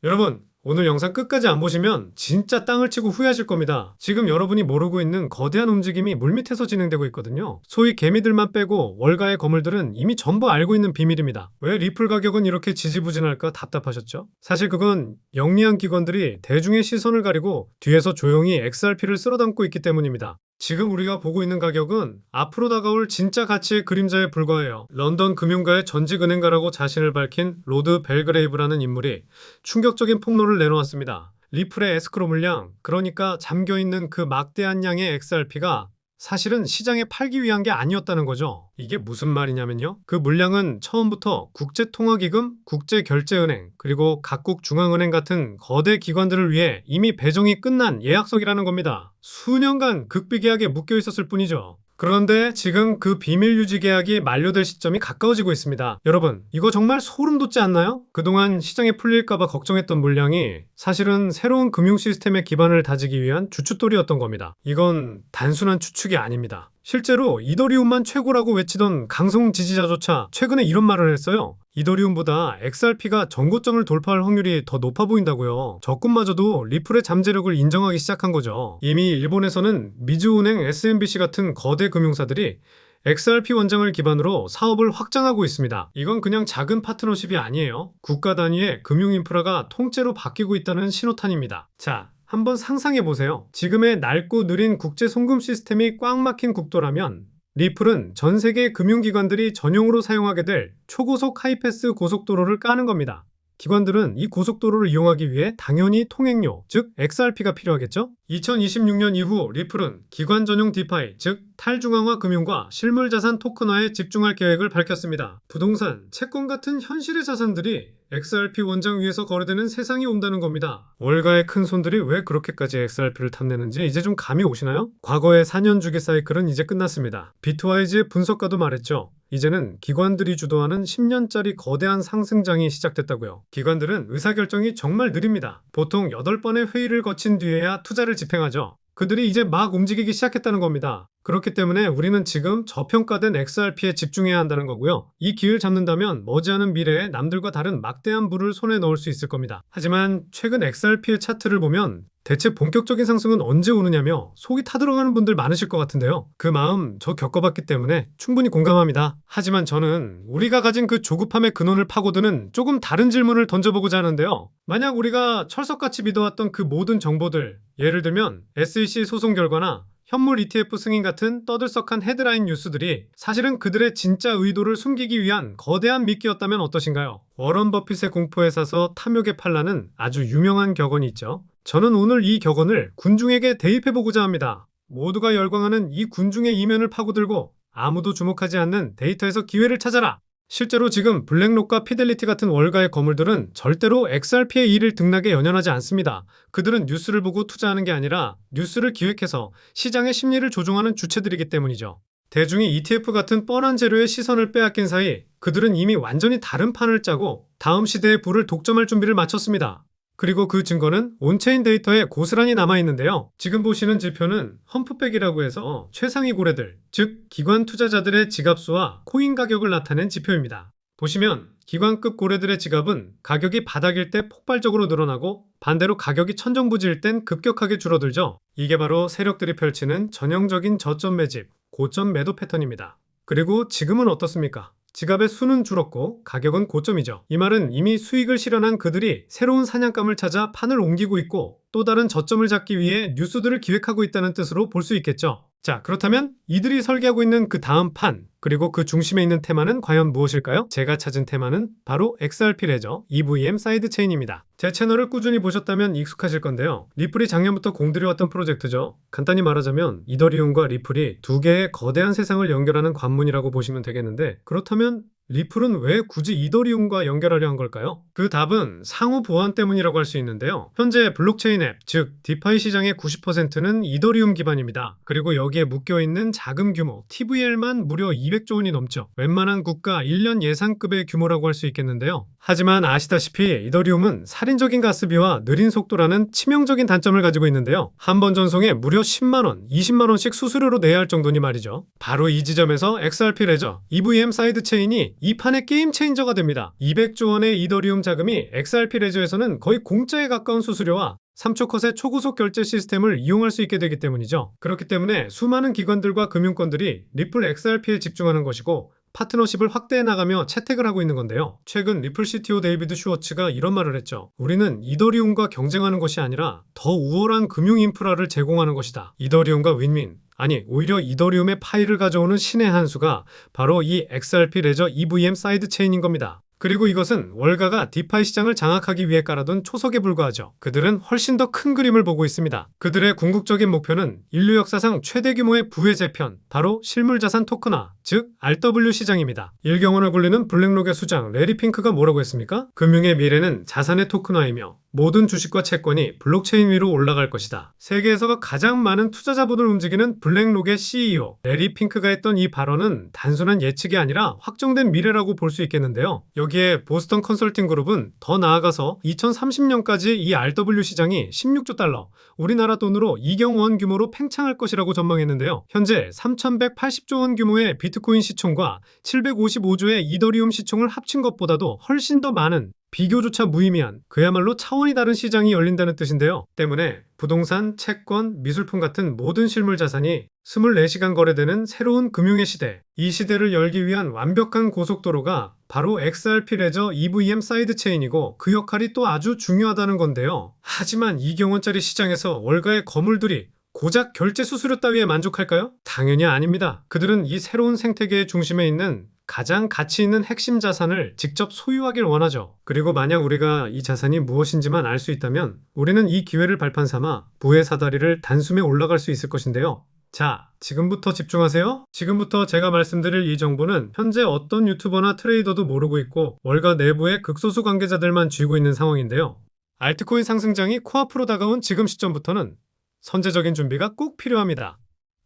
여러분, 오늘 영상 끝까지 안 보시면 진짜 땅을 치고 후회하실 겁니다. 지금 여러분이 모르고 있는 거대한 움직임이 물밑에서 진행되고 있거든요. 소위 개미들만 빼고 월가의 거물들은 이미 전부 알고 있는 비밀입니다. 왜 리플 가격은 이렇게 지지부진할까 답답하셨죠? 사실 그건 영리한 기관들이 대중의 시선을 가리고 뒤에서 조용히 XRP를 쓸어담고 있기 때문입니다. 지금 우리가 보고 있는 가격은 앞으로 다가올 진짜 가치의 그림자에 불과해요. 런던 금융가의 전직 은행가라고 자신을 밝힌 로드 벨그레이브라는 인물이 충격적인 폭로를 내놓았습니다. 리플의 에스크로 물량, 그러니까 잠겨있는 그 막대한 양의 XRP가 사실은 시장에 팔기 위한 게 아니었다는 거죠. 이게 무슨 말이냐면요. 그 물량은 처음부터 국제통화기금, 국제결제은행, 그리고 각국 중앙은행 같은 거대 기관들을 위해 이미 배정이 끝난 예약석이라는 겁니다. 수년간 극비 계약에 묶여 있었을 뿐이죠. 그런데 지금 그 비밀 유지 계약이 만료될 시점이 가까워지고 있습니다. 여러분, 이거 정말 소름 돋지 않나요? 그동안 시장에 풀릴까봐 걱정했던 물량이 사실은 새로운 금융 시스템의 기반을 다지기 위한 주춧돌이었던 겁니다. 이건 단순한 추측이 아닙니다. 실제로 이더리움만 최고라고 외치던 강성 지지자조차 최근에 이런 말을 했어요. 이더리움보다 XRP가 전고점을 돌파할 확률이 더 높아 보인다고요. 적금마저도 리플의 잠재력을 인정하기 시작한 거죠. 이미 일본에서는 미즈은행, SMBC 같은 거대 금융사들이 XRP 원장을 기반으로 사업을 확장하고 있습니다. 이건 그냥 작은 파트너십이 아니에요. 국가 단위의 금융 인프라가 통째로 바뀌고 있다는 신호탄입니다. 자, 한번 상상해보세요. 지금의 낡고 느린 국제 송금 시스템이 꽉 막힌 국도라면 리플은 전 세계 금융기관들이 전용으로 사용하게 될 초고속 하이패스 고속도로를 까는 겁니다. 기관들은 이 고속도로를 이용하기 위해 당연히 통행료, 즉 XRP가 필요하겠죠? 2026년 이후 리플은 기관 전용 디파이, 즉 탈중앙화 금융과 실물자산 토큰화에 집중할 계획을 밝혔습니다. 부동산, 채권 같은 현실의 자산들이 XRP 원장 위에서 거래되는 세상이 온다는 겁니다. 월가의 큰 손들이 왜 그렇게까지 XRP를 탐내는지 이제 좀 감이 오시나요? 과거의 4년 주기 사이클은 이제 끝났습니다. 비트와이즈의 분석가도 말했죠. 이제는 기관들이 주도하는 10년짜리 거대한 상승장이 시작됐다고요. 기관들은 의사결정이 정말 느립니다. 보통 8번의 회의를 거친 뒤에야 투자를 집행하죠. 그들이 이제 막 움직이기 시작했다는 겁니다. 그렇기 때문에 우리는 지금 저평가된 XRP에 집중해야 한다는 거고요. 이 기회를 잡는다면 머지않은 미래에 남들과 다른 막대한 부를 손에 넣을 수 있을 겁니다. 하지만 최근 XRP의 차트를 보면 대체 본격적인 상승은 언제 오느냐며 속이 타들어가는 분들 많으실 것 같은데요. 그 마음 저 겪어봤기 때문에 충분히 공감합니다. 하지만 저는 우리가 가진 그 조급함의 근원을 파고드는 조금 다른 질문을 던져보고자 하는데요. 만약 우리가 철석같이 믿어왔던 그 모든 정보들, 예를 들면 SEC 소송 결과나 현물 ETF 승인 같은 떠들썩한 헤드라인 뉴스들이 사실은 그들의 진짜 의도를 숨기기 위한 거대한 미끼였다면 어떠신가요? 워런 버핏의 공포에 사서 탐욕에 팔라는 아주 유명한 격언이 있죠. 저는 오늘 이 격언을 군중에게 대입해보고자 합니다. 모두가 열광하는 이 군중의 이면을 파고들고 아무도 주목하지 않는 데이터에서 기회를 찾아라! 실제로 지금 블랙록과 피델리티 같은 월가의 거물들은 절대로 XRP의 일을 등락에 연연하지 않습니다. 그들은 뉴스를 보고 투자하는 게 아니라 뉴스를 기획해서 시장의 심리를 조종하는 주체들이기 때문이죠. 대중이 ETF 같은 뻔한 재료의 시선을 빼앗긴 사이 그들은 이미 완전히 다른 판을 짜고 다음 시대의 부를 독점할 준비를 마쳤습니다. 그리고 그 증거는 온체인 데이터에 고스란히 남아있는데요. 지금 보시는 지표는 험프백이라고 해서 최상위 고래들, 즉 기관 투자자들의 지갑수와 코인 가격을 나타낸 지표입니다. 보시면 기관급 고래들의 지갑은 가격이 바닥일 때 폭발적으로 늘어나고 반대로 가격이 천정부지일 땐 급격하게 줄어들죠. 이게 바로 세력들이 펼치는 전형적인 저점 매집, 고점 매도 패턴입니다. 그리고 지금은 어떻습니까? 지갑의 수는 줄었고 가격은 고점이죠. 이 말은 이미 수익을 실현한 그들이 새로운 사냥감을 찾아 판을 옮기고 있고 또 다른 저점을 잡기 위해 뉴스들을 기획하고 있다는 뜻으로 볼 수 있겠죠. 자, 그렇다면 이들이 설계하고 있는 그 다음 판, 그리고 그 중심에 있는 테마는 과연 무엇일까요? 제가 찾은 테마는 바로 XRP 레저 EVM 사이드 체인입니다. 제 채널을 꾸준히 보셨다면 익숙하실 건데요. 리플이 작년부터 공들여왔던 프로젝트죠. 간단히 말하자면 이더리움과 리플이 두 개의 거대한 세상을 연결하는 관문이라고 보시면 되겠는데, 그렇다면 리플은 왜 굳이 이더리움과 연결하려 한 걸까요? 그 답은 상호 보안 때문이라고 할 수 있는데요. 현재 블록체인 앱, 즉 디파이 시장의 90%는 이더리움 기반입니다. 그리고 여기에 묶여있는 자금 규모, TVL만 무려 200조 원이 넘죠. 웬만한 국가 1년 예산급의 규모라고 할 수 있겠는데요. 하지만 아시다시피 이더리움은 살인적인 가스비와 느린 속도라는 치명적인 단점을 가지고 있는데요. 한 번 전송에 무려 10만원, 20만원씩 수수료로 내야 할 정도니 말이죠. 바로 이 지점에서 XRP 레저, EVM 사이드 체인이 이 판의 게임 체인저가 됩니다. 200조 원의 이더리움 자금이 XRP 레저에서는 거의 공짜에 가까운 수수료와 3초 컷의 초고속 결제 시스템을 이용할 수 있게 되기 때문이죠. 그렇기 때문에 수많은 기관들과 금융권들이 리플 XRP에 집중하는 것이고 파트너십을 확대해 나가며 채택을 하고 있는 건데요. 최근 리플 CTO 데이비드 슈워츠가 이런 말을 했죠. 우리는 이더리움과 경쟁하는 것이 아니라 더 우월한 금융 인프라를 제공하는 것이다. 이더리움과 윈윈. 아니, 오히려 이더리움의 파일을 가져오는 신의 한 수가 바로 이 XRP 레저 EVM 사이드 체인인 겁니다. 그리고 이것은 월가가 디파이 시장을 장악하기 위해 깔아둔 초석에 불과하죠. 그들은 훨씬 더 큰 그림을 보고 있습니다. 그들의 궁극적인 목표는 인류 역사상 최대 규모의 부의 재편, 바로 실물자산 토큰화, 즉 RW 시장입니다. 일경원을 굴리는 블랙록의 수장 레리 핑크가 뭐라고 했습니까? 금융의 미래는 자산의 토큰화이며 모든 주식과 채권이 블록체인 위로 올라갈 것이다. 세계에서 가장 많은 투자자본을 움직이는 블랙록의 CEO 레리 핑크가 했던 이 발언은 단순한 예측이 아니라 확정된 미래라고 볼 수 있겠는데요. 여기에 보스턴 컨설팅 그룹은 더 나아가서 2030년까지 이 RW 시장이 16조 달러, 우리나라 돈으로 2경 원 규모로 팽창할 것이라고 전망했는데요. 현재 3,180조 원 규모의 비트코인 시총과 755조의 이더리움 시총을 합친 것보다도 훨씬 더 많은 비교조차 무의미한 그야말로 차원이 다른 시장이 열린다는 뜻인데요. 때문에 부동산, 채권, 미술품 같은 모든 실물 자산이 24시간 거래되는 새로운 금융의 시대, 이 시대를 열기 위한 완벽한 고속도로가 바로 XRP 레저 EVM 사이드 체인이고 그 역할이 또 아주 중요하다는 건데요. 하지만 2경 원짜리 시장에서 월가의 거물들이 고작 결제 수수료 따위에 만족할까요? 당연히 아닙니다. 그들은 이 새로운 생태계의 중심에 있는 가장 가치 있는 핵심 자산을 직접 소유하길 원하죠. 그리고 만약 우리가 이 자산이 무엇인지만 알 수 있다면 우리는 이 기회를 발판 삼아 부의 사다리를 단숨에 올라갈 수 있을 것인데요. 자, 지금부터 집중하세요. 지금부터 제가 말씀드릴 이 정보는 현재 어떤 유튜버나 트레이더도 모르고 있고 월가 내부의 극소수 관계자들만 쥐고 있는 상황인데요. 알트코인 상승장이 코앞으로 다가온 지금 시점부터는 선제적인 준비가 꼭 필요합니다.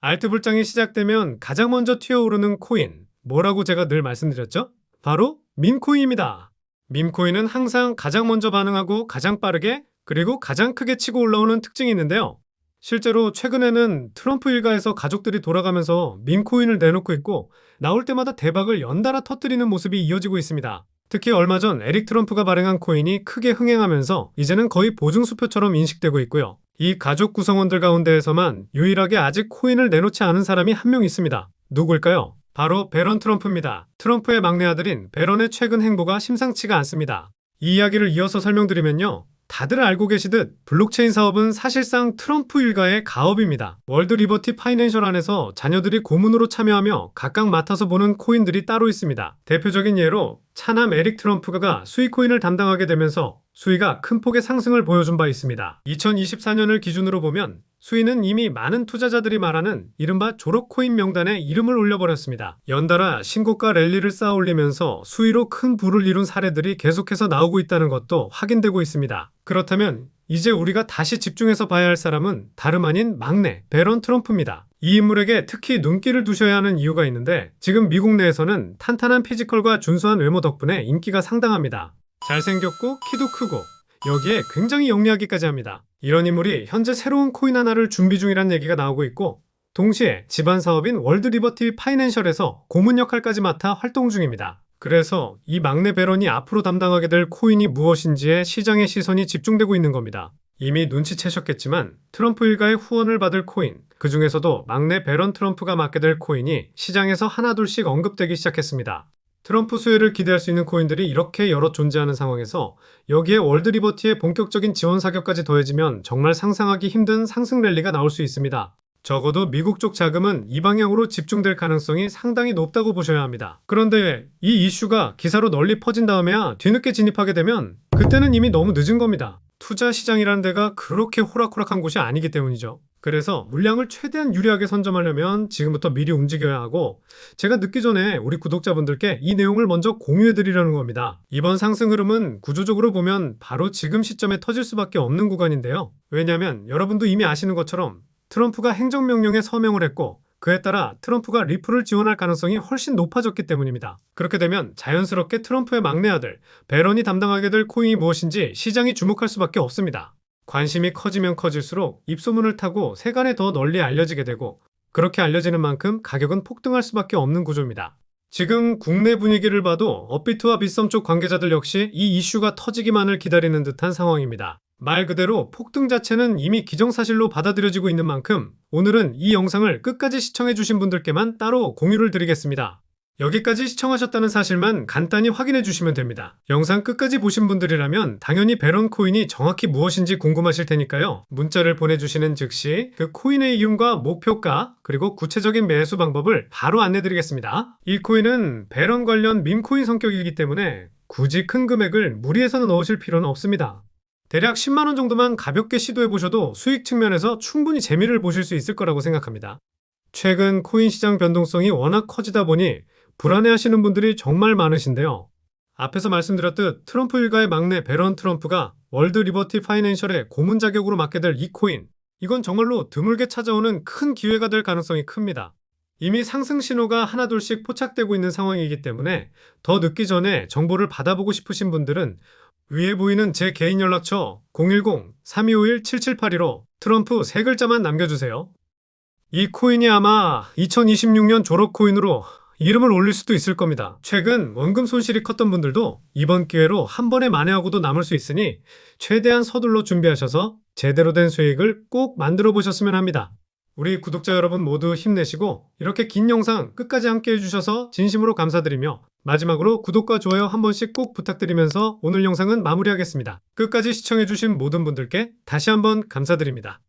알트 불장이 시작되면 가장 먼저 튀어오르는 코인, 뭐라고 제가 늘 말씀드렸죠? 바로 밈코인입니다. 밈코인은 항상 가장 먼저 반응하고 가장 빠르게 그리고 가장 크게 치고 올라오는 특징이 있는데요. 실제로 최근에는 트럼프 일가에서 가족들이 돌아가면서 밈코인을 내놓고 있고 나올 때마다 대박을 연달아 터뜨리는 모습이 이어지고 있습니다. 특히 얼마 전 에릭 트럼프가 발행한 코인이 크게 흥행하면서 이제는 거의 보증수표처럼 인식되고 있고요. 이 가족 구성원들 가운데에서만 유일하게 아직 코인을 내놓지 않은 사람이 한 명 있습니다. 누굴까요? 바로 배런 트럼프입니다. 트럼프의 막내 아들인 배런의 최근 행보가 심상치가 않습니다. 이 이야기를 이어서 설명드리면요. 다들 알고 계시듯 블록체인 사업은 사실상 트럼프 일가의 가업입니다. 월드 리버티 파이낸셜 안에서 자녀들이 고문으로 참여하며 각각 맡아서 보는 코인들이 따로 있습니다. 대표적인 예로 차남 에릭 트럼프가 수익 코인을 담당하게 되면서 수위가 큰 폭의 상승을 보여준 바 있습니다. 2024년을 기준으로 보면 수위는 이미 많은 투자자들이 말하는 이른바 졸업 코인 명단에 이름을 올려버렸습니다. 연달아 신고가 랠리를 쌓아올리면서 수위로 큰 부를 이룬 사례들이 계속해서 나오고 있다는 것도 확인되고 있습니다. 그렇다면 이제 우리가 다시 집중해서 봐야 할 사람은 다름 아닌 막내 배런 트럼프입니다. 이 인물에게 특히 눈길을 두셔야 하는 이유가 있는데 지금 미국 내에서는 탄탄한 피지컬과 준수한 외모 덕분에 인기가 상당합니다. 잘생겼고 키도 크고 여기에 굉장히 영리하기까지 합니다. 이런 인물이 현재 새로운 코인 하나를 준비 중이라는 얘기가 나오고 있고 동시에 집안 사업인 월드 리버티 파이낸셜에서 고문 역할까지 맡아 활동 중입니다. 그래서 이 막내 배런이 앞으로 담당하게 될 코인이 무엇인지에 시장의 시선이 집중되고 있는 겁니다. 이미 눈치채셨겠지만 트럼프 일가의 후원을 받을 코인, 그 중에서도 막내 배런 트럼프가 맡게 될 코인이 시장에서 하나둘씩 언급되기 시작했습니다. 트럼프 수혜를 기대할 수 있는 코인들이 이렇게 여럿 존재하는 상황에서 여기에 월드 리버티의 본격적인 지원 사격까지 더해지면 정말 상상하기 힘든 상승 랠리가 나올 수 있습니다. 적어도 미국 쪽 자금은 이 방향으로 집중될 가능성이 상당히 높다고 보셔야 합니다. 그런데 이 이슈가 기사로 널리 퍼진 다음에야 뒤늦게 진입하게 되면 그때는 이미 너무 늦은 겁니다. 투자 시장이라는 데가 그렇게 호락호락한 곳이 아니기 때문이죠. 그래서 물량을 최대한 유리하게 선점하려면 지금부터 미리 움직여야 하고 제가 늦기 전에 우리 구독자분들께 이 내용을 먼저 공유해드리려는 겁니다. 이번 상승 흐름은 구조적으로 보면 바로 지금 시점에 터질 수밖에 없는 구간인데요. 왜냐하면 여러분도 이미 아시는 것처럼 트럼프가 행정명령에 서명을 했고 그에 따라 트럼프가 리플을 지원할 가능성이 훨씬 높아졌기 때문입니다. 그렇게 되면 자연스럽게 트럼프의 막내 아들 배런이 담당하게 될 코인이 무엇인지 시장이 주목할 수밖에 없습니다. 관심이 커지면 커질수록 입소문을 타고 세간에 더 널리 알려지게 되고 그렇게 알려지는 만큼 가격은 폭등할 수밖에 없는 구조입니다. 지금 국내 분위기를 봐도 업비트와 빗썸 쪽 관계자들 역시 이 이슈가 터지기만을 기다리는 듯한 상황입니다. 말 그대로 폭등 자체는 이미 기정사실로 받아들여지고 있는 만큼 오늘은 이 영상을 끝까지 시청해주신 분들께만 따로 공유를 드리겠습니다. 여기까지 시청하셨다는 사실만 간단히 확인해 주시면 됩니다. 영상 끝까지 보신 분들이라면 당연히 베런 코인이 정확히 무엇인지 궁금하실 테니까요. 문자를 보내주시는 즉시 그 코인의 이윤과 목표가 그리고 구체적인 매수 방법을 바로 안내드리겠습니다. 이 코인은 베런 관련 밈코인 성격이기 때문에 굳이 큰 금액을 무리해서 넣으실 필요는 없습니다. 대략 10만원 정도만 가볍게 시도해 보셔도 수익 측면에서 충분히 재미를 보실 수 있을 거라고 생각합니다. 최근 코인 시장 변동성이 워낙 커지다 보니 불안해하시는 분들이 정말 많으신데요. 앞에서 말씀드렸듯 트럼프 일가의 막내 베런 트럼프가 월드 리버티 파이낸셜의 고문 자격으로 맡게 될 이 코인, 이건 정말로 드물게 찾아오는 큰 기회가 될 가능성이 큽니다. 이미 상승 신호가 하나둘씩 포착되고 있는 상황이기 때문에 더 늦기 전에 정보를 받아보고 싶으신 분들은 위에 보이는 제 개인 연락처 010-3251-7782로 트럼프 세 글자만 남겨주세요. 이 코인이 아마 2026년 졸업 코인으로 이름을 올릴 수도 있을 겁니다. 최근 원금 손실이 컸던 분들도 이번 기회로 한 번에 만회하고도 남을 수 있으니 최대한 서둘러 준비하셔서 제대로 된 수익을 꼭 만들어 보셨으면 합니다. 우리 구독자 여러분 모두 힘내시고 이렇게 긴 영상 끝까지 함께 해주셔서 진심으로 감사드리며 마지막으로 구독과 좋아요 한 번씩 꼭 부탁드리면서 오늘 영상은 마무리하겠습니다. 끝까지 시청해주신 모든 분들께 다시 한번 감사드립니다.